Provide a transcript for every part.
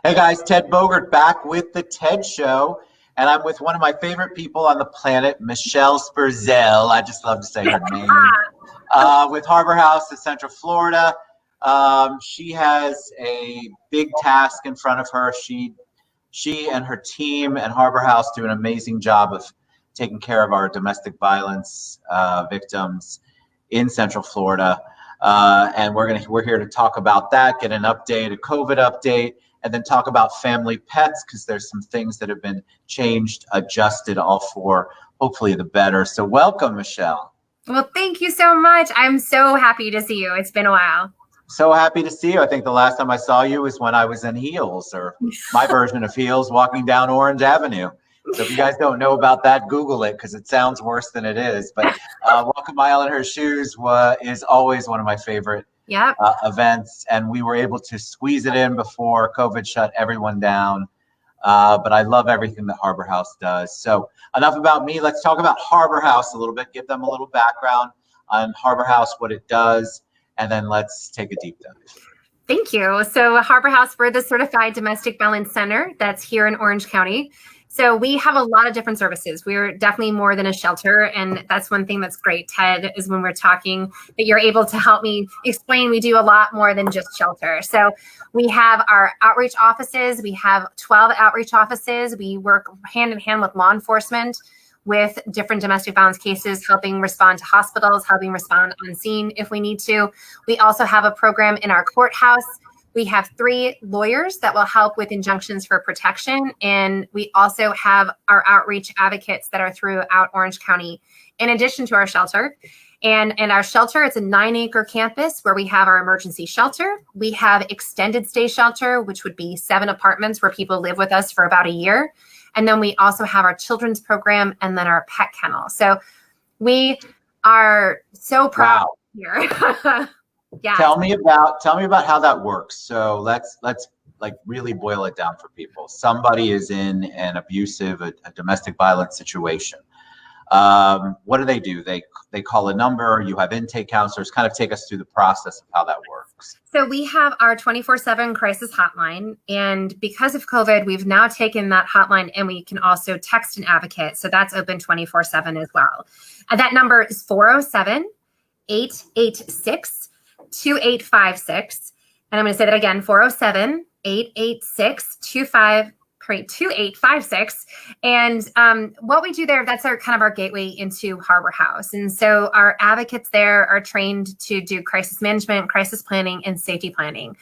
Hey guys, Ted Bogert back with the TED Show, and I'm with one of my favorite people on the planet, Michelle Sperzel. I just love to say her name. With Harbor House in Central Florida, she has a big task in front of her. She and her team at Harbor House do an amazing job of taking care of our domestic violence victims in Central Florida, and we're here to talk about that, get an update, a COVID update. And then talk about family pets, because there's some things that have been changed, adjusted, all for hopefully the better. So welcome, Michelle. Well, thank you so much. I'm so happy to see you. It's been a while. So happy to see you. I think the last time I saw you was when I was in heels, or my version of heels, walking down Orange Avenue. So if you guys don't know about that, Google it, because it sounds worse than it is. But Walk a Mile in Her Shoes is always one of my favorite events, and we were able to squeeze it in before COVID shut everyone down. But I love everything that Harbor House does. So enough about me. Let's talk about Harbor House a little bit, give them a little background on Harbor House, what it does, and then let's take a deep dive. Thank you. So Harbor House, we're the certified domestic violence center that's here in Orange County. So we have a lot of different services. We're definitely more than a shelter. And that's one thing that's great, Ted, is when we're talking that you're able to help me explain we do a lot more than just shelter. So we have our outreach offices. We have 12 outreach offices. We work hand in hand with law enforcement with different domestic violence cases, helping respond to hospitals, helping respond on scene if we need to. We also have a program in our courthouse. We have 3 lawyers that will help with injunctions for protection. And we also have our outreach advocates that are throughout Orange County, in addition to our shelter. And our shelter, it's a 9-acre campus where we have our emergency shelter. We have extended stay shelter, which would be 7 apartments where people live with us for about a year. And then we also have our children's program and then our pet kennel. So we are so proud here. Yeah. Tell me about how that works. So let's like really boil it down for people. Somebody is in an abusive, a domestic violence situation. What do? They call a number. You have intake counselors. Kind of take us through the process of how that works. So we have our 24/7 crisis hotline, and because of COVID, we've now taken that hotline and we can also text an advocate. So that's open 24/7 as well. And that number is 407-886. 2856. And I'm going to say that again, 407-886-2856. And what we do there, that's our kind of our gateway into Harbor House. And so our advocates there are trained to do crisis management, crisis planning, and safety planning.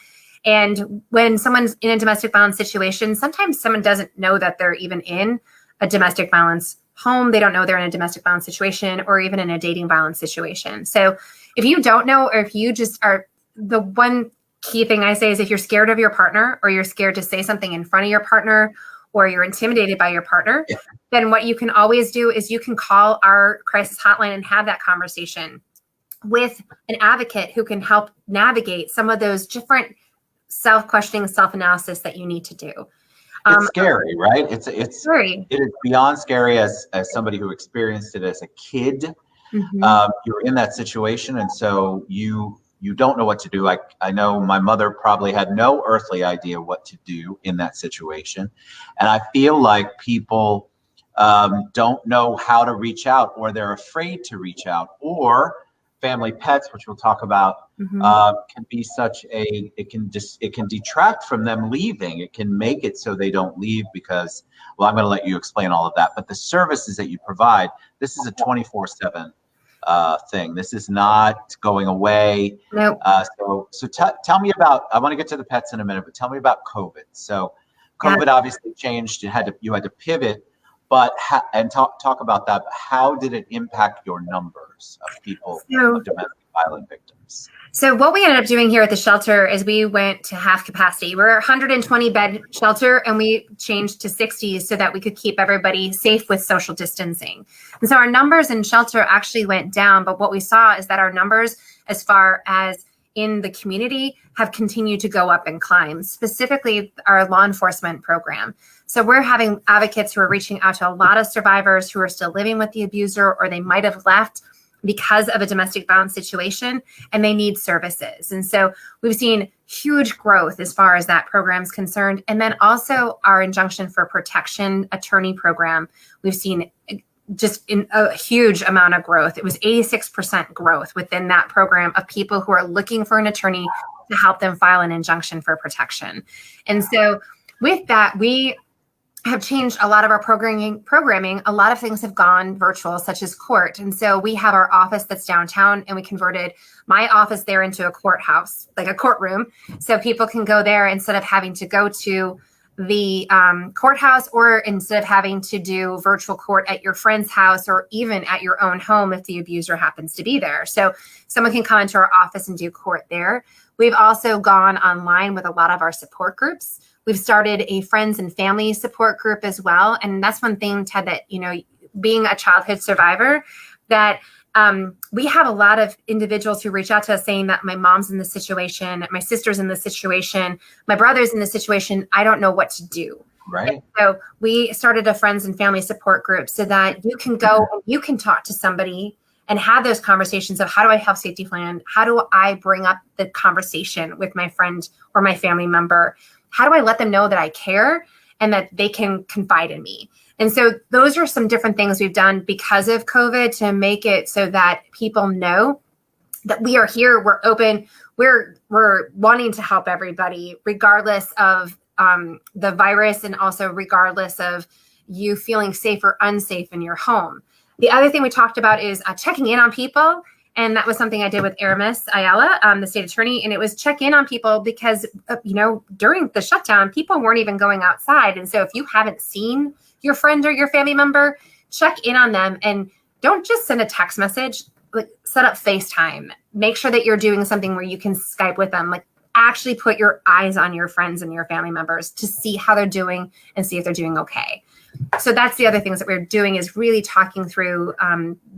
And when someone's in a domestic violence situation, sometimes someone doesn't know that they're even in a domestic violence home. They don't know they're in a domestic violence situation or even in a dating violence situation. So if you don't know, or if you just are, the one key thing I say is if you're scared of your partner, or you're scared to say something in front of your partner, or you're intimidated by your partner, then what you can always do is you can call our crisis hotline and have that conversation with an advocate who can help navigate some of those different self-questioning, self-analysis that you need to do. It's scary, right? It's scary. It is beyond scary as somebody who experienced it as a kid. Mm-hmm. You're in that situation, and so you don't know what to do. I know my mother probably had no earthly idea what to do in that situation, and I feel like people don't know how to reach out, or they're afraid to reach out, or family pets, which we'll talk about, can be it can detract from them leaving. It can make it so they don't leave because, well, I'm going to let you explain all of that. But the services that you provide, this is a 24/7 thing. This is not going away. Nope. So tell me about, I want to get to the pets in a minute, but tell me about COVID. So COVID obviously changed. You had to pivot, but talk about that. How did it impact your numbers of people, of domestic violent victims? So what we ended up doing here at the shelter is we went to half capacity. We're a 120 bed shelter, and we changed to 60 so that we could keep everybody safe with social distancing. And so our numbers in shelter actually went down, but what we saw is that our numbers as far as in the community have continued to go up and climb, specifically our law enforcement program. So we're having advocates who are reaching out to a lot of survivors who are still living with the abuser, or they might have left because of a domestic violence situation, and they need services. And so we've seen huge growth as far as that program is concerned. And then also our injunction for protection attorney program, we've seen just in a huge amount of growth. It was 86% growth within that program of people who are looking for an attorney to help them file an injunction for protection. And so with that, we have changed a lot of our programming. A lot of things have gone virtual, such as court. And so we have our office that's downtown, and we converted my office there into a courthouse, like a courtroom. So people can go there instead of having to go to the courthouse, or instead of having to do virtual court at your friend's house or even at your own home if the abuser happens to be there. So someone can come into our office and do court there. We've also gone online with a lot of our support groups. We've started a friends and family support group as well. And that's one thing, Ted, that, being a childhood survivor, that we have a lot of individuals who reach out to us saying that my mom's in this situation, my sister's in this situation, my brother's in this situation, I don't know what to do. Right. And so we started a friends and family support group so that you can go and you can talk to somebody and have those conversations of, how do I help safety plan? How do I bring up the conversation with my friend or my family member? How do I let them know that I care and that they can confide in me? And so those are some different things we've done because of COVID to make it so that people know that we are here, we're open, we're wanting to help everybody, regardless of the virus, and also regardless of you feeling safe or unsafe in your home. The other thing we talked about is checking in on people. And that was something I did with Aramis Ayala, the state attorney. And it was check in on people because, during the shutdown, people weren't even going outside. And so if you haven't seen your friend or your family member, check in on them, and don't just send a text message, like set up FaceTime. Make sure that you're doing something where you can Skype with them, like actually put your eyes on your friends and your family members to see how they're doing and see if they're doing okay. So that's the other things that we're doing, is really talking through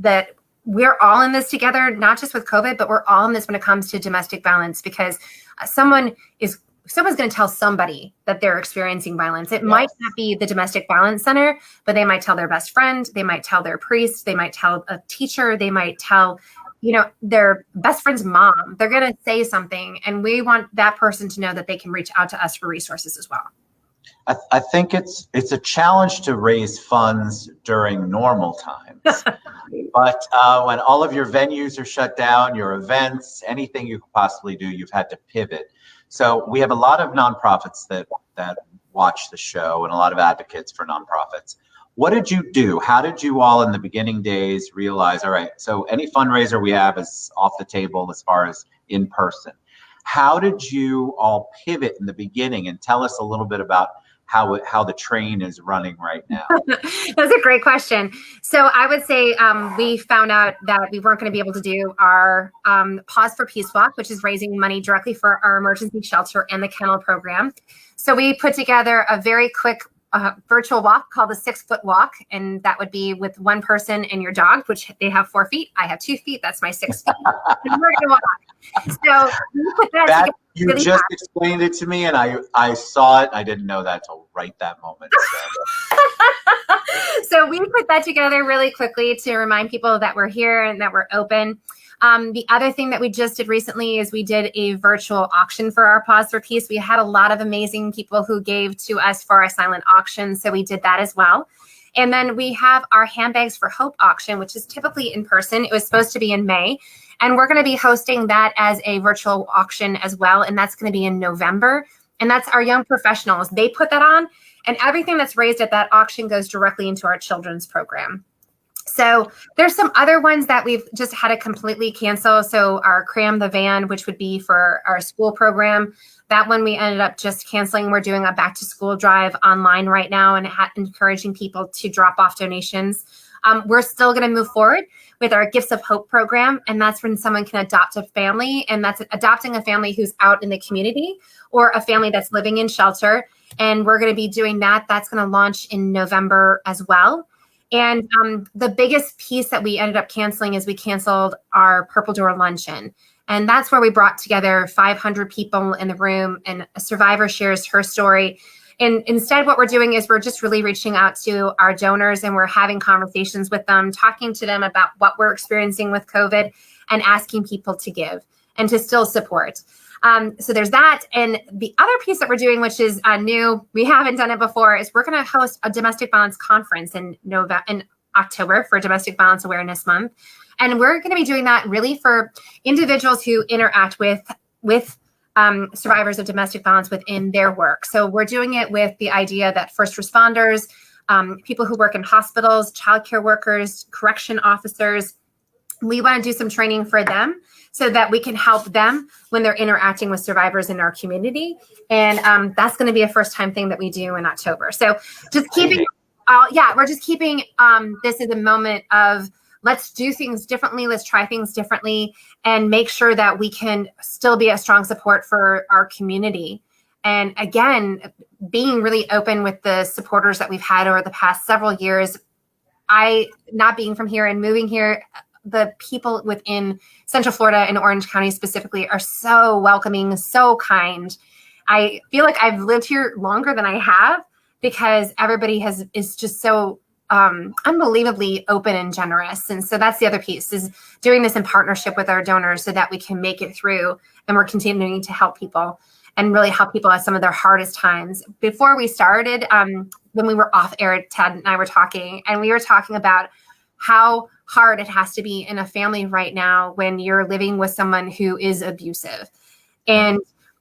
that we're all in this together, not just with COVID, but we're all in this when it comes to domestic violence, because someone's going to tell somebody that they're experiencing violence. It might not be the domestic violence center, but they might tell their best friend, they might tell their priest, they might tell a teacher, they might tell, their best friend's mom. They're going to say something, and we want that person to know that they can reach out to us for resources as well. I think it's a challenge to raise funds during normal times. But when all of your venues are shut down, your events, anything you could possibly do, you've had to pivot. So we have a lot of nonprofits that watch the show, and a lot of advocates for nonprofits. What did you do? How did you all in the beginning days realize, all right, so any fundraiser we have is off the table as far as in person? How did you all pivot in the beginning, and tell us a little bit about how the train is running right now? That's a great question. So I would say we found out that we weren't going to be able to do our Pause for Peace Walk, which is raising money directly for our emergency shelter and the kennel program. So we put together a very quick virtual walk called the 6 Foot Walk. And that would be with one person and your dog, which they have 4 feet. I have 2 feet. That's my 6 feet. And we're going to walk. So we put that you really just explained it to me, and I saw it. I didn't know that till right that moment. So we put that together really quickly to remind people that we're here and that we're open. The other thing that we just did recently is we did a virtual auction for our Pause for Peace. We had a lot of amazing people who gave to us for our silent auction, so we did that as well. And then we have our Handbags for Hope auction, which is typically in person. It was supposed to be in May, and we're going to be hosting that as a virtual auction as well, and that's going to be in November. And that's our young professionals. They put that on, and everything that's raised at that auction goes directly into our children's program. So there's some other ones that we've just had to completely cancel. So our Cram the Van, which would be for our school program, that one we ended up just canceling. We're doing a back to school drive online right now and encouraging people to drop off donations. We're still going to move forward with our Gifts of Hope program. And that's when someone can adopt a family. And that's adopting a family who's out in the community or a family that's living in shelter. And we're going to be doing that. That's going to launch in November as well. And the biggest piece that we ended up canceling is we canceled our Purple Door Luncheon. And that's where we brought together 500 people in the room, and a survivor shares her story. And instead, what we're doing is we're just really reaching out to our donors, and we're having conversations with them, talking to them about what we're experiencing with COVID, and asking people to give and to still support. So there's that. And the other piece that we're doing, which is new, we haven't done it before, is we're going to host a domestic violence conference in October for Domestic Violence Awareness Month. And we're going to be doing that really for individuals who interact with survivors of domestic violence within their work. So we're doing it with the idea that first responders, people who work in hospitals, childcare workers, correction officers, we want to do some training for them so that we can help them when they're interacting with survivors in our community. And that's going to be a first time thing that we do in October. So just keeping, we're just keeping this as a moment of, let's do things differently. Let's try things differently and make sure that we can still be a strong support for our community. And again, being really open with the supporters that we've had over the past several years. Not being from here and moving here, the people within Central Florida and Orange County specifically are so welcoming, so kind. I feel like I've lived here longer than I have because everybody is just so unbelievably open and generous. And so that's the other piece, is doing this in partnership with our donors so that we can make it through, and we're continuing to help people and really help people at some of their hardest times. Before we started, when we were off air, Ted and I were talking, and we were talking about how hard it has to be in a family right now when you're living with someone who is abusive, and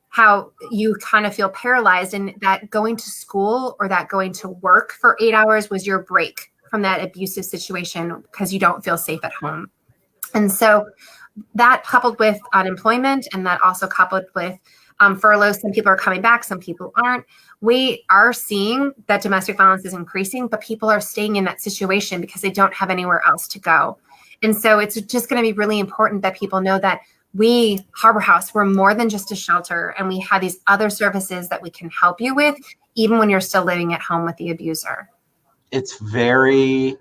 how you kind of feel paralyzed, and that going to school or that going to work for 8 hours was your break from that abusive situation because you don't feel safe at home. And so that coupled with unemployment, and that also coupled with furloughs, some people are coming back, some people aren't. We are seeing that domestic violence is increasing, but people are staying in that situation because they don't have anywhere else to go. And so it's just going to be really important that people know that we, Harbor House, we're more than just a shelter, and we have these other services that we can help you with, even when you're still living at home with the abuser. It's very,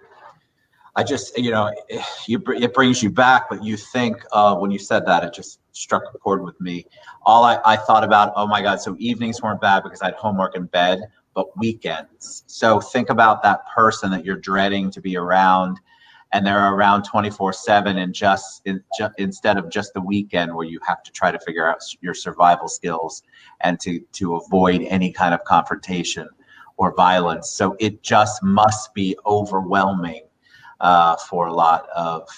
it brings you back, but you think when you said that, it just struck a chord with me. All I thought about, oh my God, so evenings weren't bad because I had homework in bed, but weekends. So think about that person that you're dreading to be around, and they're around 24/7, and instead of just the weekend where you have to try to figure out your survival skills and to avoid any kind of confrontation or violence. So it just must be overwhelming for a lot of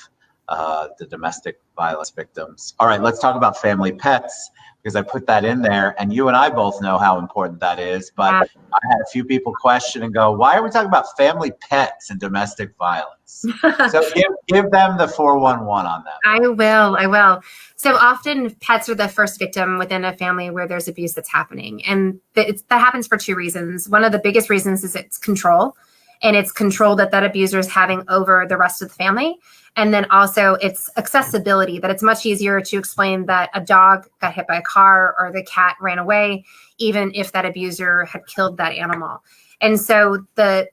the domestic violence victims. All right, let's talk about family pets, because I put that in there, and you and I both know how important that is. But I had a few people question and go, why are we talking about family pets and domestic violence? So give them the 411 on that. I will. So often pets are the first victim within a family where there's abuse that's happening. And that happens for two reasons. One of the biggest reasons is it's control. And it's control that abuser is having over the rest of the family. And then also it's accessibility, that it's much easier to explain that a dog got hit by a car or the cat ran away, even if that abuser had killed that animal. And so the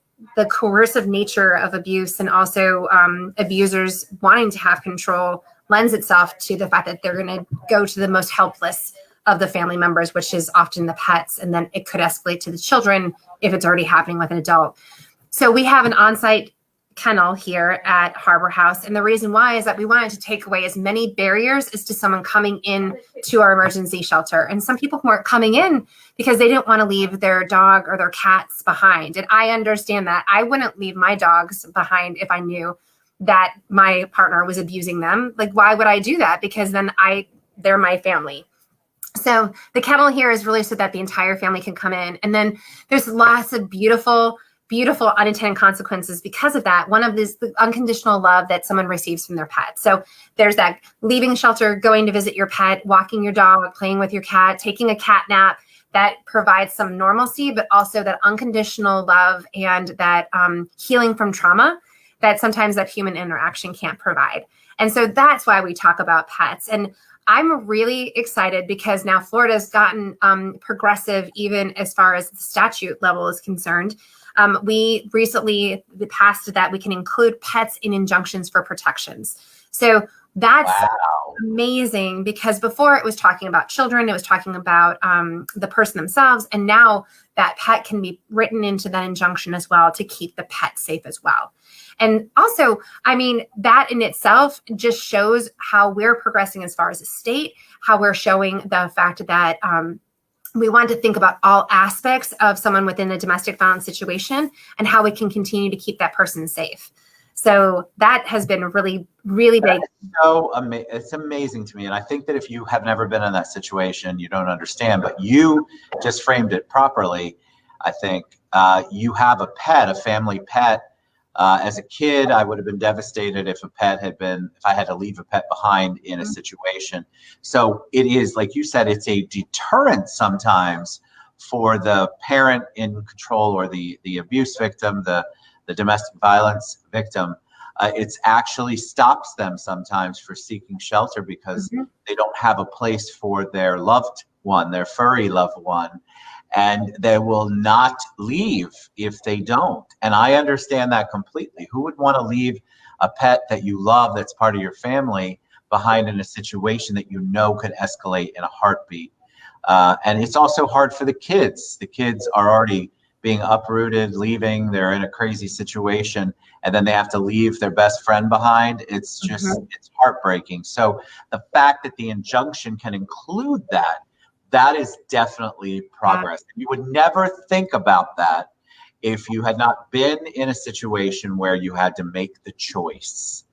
coercive nature of abuse, and also abusers wanting to have control, lends itself to the fact that they're going to go to the most helpless of the family members, which is often the pets. And then it could escalate to the children if it's already happening with an adult. So we have an on-site kennel here at Harbor House. And the reason why is that we wanted to take away as many barriers as to someone coming in to our emergency shelter. And some people weren't coming in because they didn't want to leave their dog or their cats behind. And I understand that. I wouldn't leave my dogs behind if I knew that my partner was abusing them. Like, why would I do that? Because then they're my family. So the kennel here is really so that the entire family can come in. And then there's lots of beautiful unintended consequences because of that. One of these, the unconditional love that someone receives from their pet. So there's that leaving shelter, going to visit your pet, walking your dog, playing with your cat, taking a cat nap. That provides some normalcy, but also that unconditional love and that healing from trauma that sometimes that human interaction can't provide. And so that's why we talk about pets. And I'm really excited because now Florida's gotten progressive, even as far as the statute level is concerned. We recently passed that we can include pets in injunctions for protections. So That's Wow. amazing, because before it was talking about children, it was talking about the person themselves. And now that pet can be written into that injunction as well to keep the pet safe as well. And also, I mean, that in itself just shows how we're progressing as far as a state, how we're showing the fact that we want to think about all aspects of someone within a domestic violence situation and how we can continue to keep that person safe. So that has been really, really big. It's amazing to me. And I think that if you have never been in that situation, you don't understand, but you just framed it properly. I think you have a pet, a family pet. As a kid, I would have been devastated if I had to leave a pet behind in a situation. So it is, like you said, it's a deterrent sometimes for the parent in control, or the abuse victim, the domestic violence victim. It's actually stops them sometimes for seeking shelter, because they don't have a place for their loved one, their furry loved one. And they will not leave if they don't. And I understand that completely. Who would want to leave a pet that you love, that's part of your family, behind in a situation that you know could escalate in a heartbeat? And it's also hard for the kids. The kids are already being uprooted, leaving. They're in a crazy situation, and then they have to leave their best friend behind. It's just, it's heartbreaking. So the fact that the injunction can include that is definitely progress. You would never think about that if you had not been in a situation where you had to make the choice.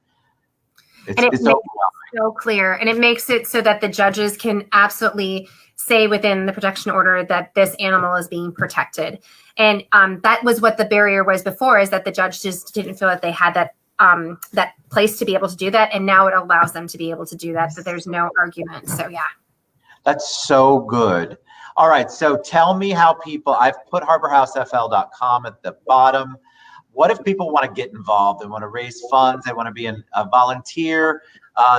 It's so clear, and it makes it so that the judges can absolutely say within the protection order that this animal is being protected. And that was what the barrier was before, is that the judge just didn't feel that they had that place to be able to do that. And now it allows them to be able to do that, that there's no argument. So yeah. That's so good. All right. So tell me how I've put harborhousefl.com at the bottom. What if people want to get involved? They want to raise funds. They want to be a volunteer.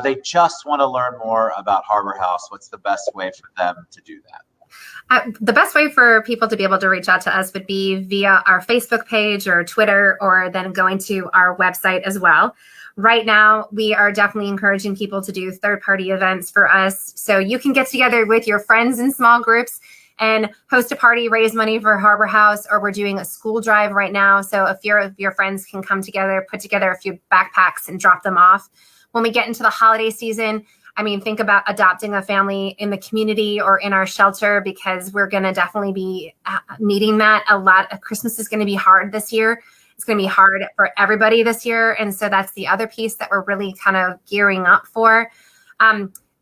They just want to learn more about Harbor House. What's the best way for them to do that? The best way for people to be able to reach out to us would be via our Facebook page or Twitter, or then going to our website as well. Right now, we are definitely encouraging people to do third-party events for us. So you can get together with your friends in small groups and host a party, raise money for Harbor House, or we're doing a school drive right now. So if your friends can come together, put together a few backpacks and drop them off. When we get into the holiday season, I mean, think about adopting a family in the community or in our shelter, because we're going to definitely be needing that a lot. Christmas is going to be hard this year. It's going to be hard for everybody this year. And so that's the other piece that we're really kind of gearing up for.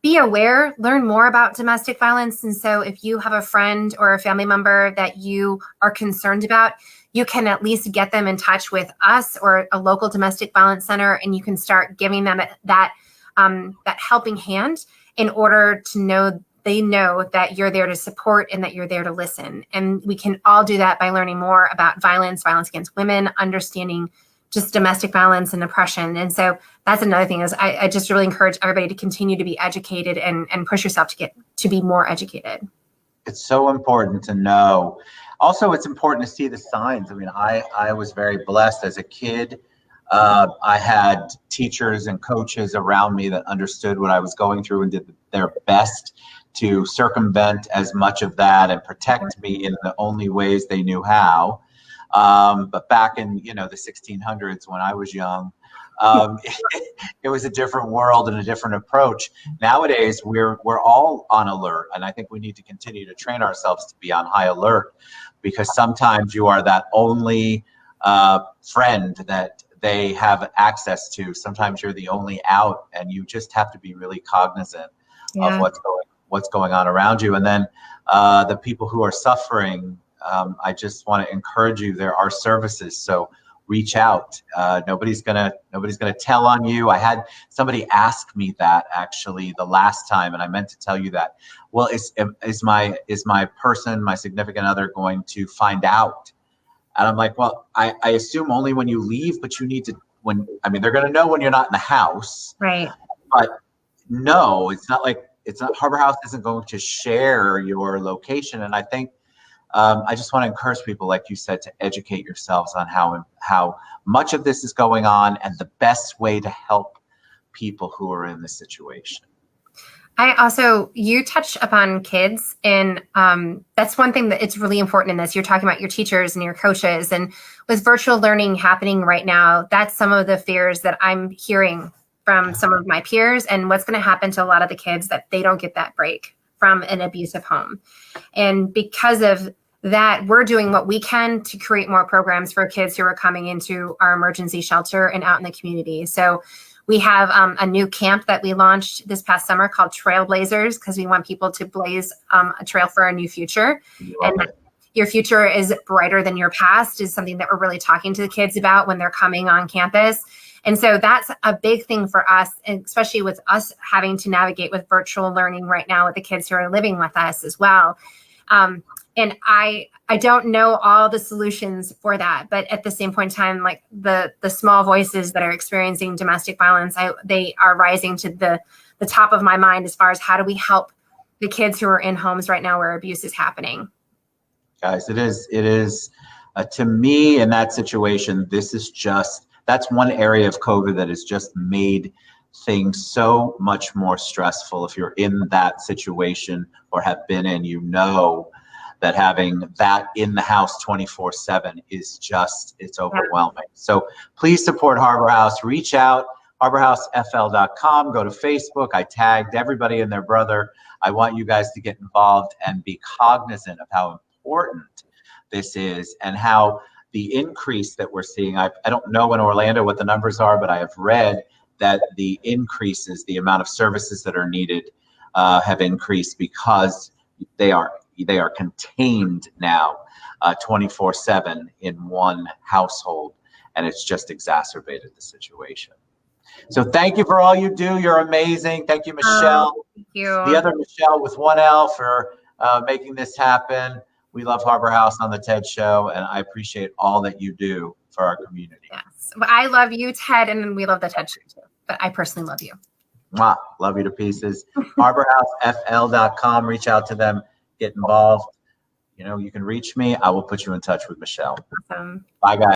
Be aware, learn more about domestic violence. And so if you have a friend or a family member that you are concerned about, you can at least get them in touch with us or a local domestic violence center, and you can start giving them that helping hand, in order to know they know that you're there to support and that you're there to listen. And we can all do that by learning more about violence against women, understanding just domestic violence and oppression. And so that's another thing, is I just really encourage everybody to continue to be educated and push yourself to be more educated. It's so important to know. Also, it's important to see the signs. I mean, I was very blessed as a kid. I had teachers and coaches around me that understood what I was going through and did their best to circumvent as much of that and protect me in the only ways they knew how. But back in, the 1600s, when I was young, it was a different world and a different approach. Nowadays, we're all on alert, and I think we need to continue to train ourselves to be on high alert, because sometimes you are that only friend that they have access to. Sometimes you're the only out, and you just have to be really cognizant of what's going on around you. And then the people who are suffering, I just want to encourage you. There are services, so reach out. Nobody's gonna tell on you. I had somebody ask me that actually the last time, and I meant to tell you that. Well, is my person, my significant other, going to find out? And I'm like, well, I assume only when you leave, but you need to, they're going to know when you're not in the house. Right. But no, Harbor House isn't going to share your location. And I think, I just want to encourage people, like you said, to educate yourselves on how much of this is going on and the best way to help people who are in this situation. You touched upon kids, and that's one thing that it's really important in this. You're talking about your teachers and your coaches, and with virtual learning happening right now, that's some of the fears that I'm hearing from some of my peers, and what's going to happen to a lot of the kids that they don't get that break from an abusive home. And because of that, we're doing what we can to create more programs for kids who are coming into our emergency shelter and out in the community. So we have a new camp that we launched this past summer called Trailblazers, because we want people to blaze a trail for a new future. And your future is brighter than your past is something that we're really talking to the kids about when they're coming on campus. And so that's a big thing for us, especially with us having to navigate with virtual learning right now with the kids who are living with us as well. And I don't know all the solutions for that, but at the same point in time, like the small voices that are experiencing domestic violence, they are rising to the top of my mind as far as how do we help the kids who are in homes right now where abuse is happening. Guys, it is to me in that situation, that's one area of COVID that has just made things so much more stressful. If you're in that situation or have been in, that having that in the house 24/7 is it's overwhelming. So please support Harbor House. Reach out, harborhousefl.com. Go to Facebook. I tagged everybody and their brother. I want you guys to get involved and be cognizant of how important this is and how the increase that we're seeing. I don't know in Orlando what the numbers are, but I have read that the increases, the amount of services that are needed have increased because they are contained now 24/7 in one household, and it's just exacerbated the situation. So thank you for all you do. You're amazing. Thank you, Michelle. Thank you. The other Michelle with one L for making this happen. We love Harbor House on the TED Show, and I appreciate all that you do for our community. Yes. Well, I love you, Ted, and we love the TED Show too, but I personally love you. Mwah. Love you to pieces. harborhousefl.com. Reach out to them. Get involved. You can reach me. I will put you in touch with Michelle. Awesome. Bye, guys.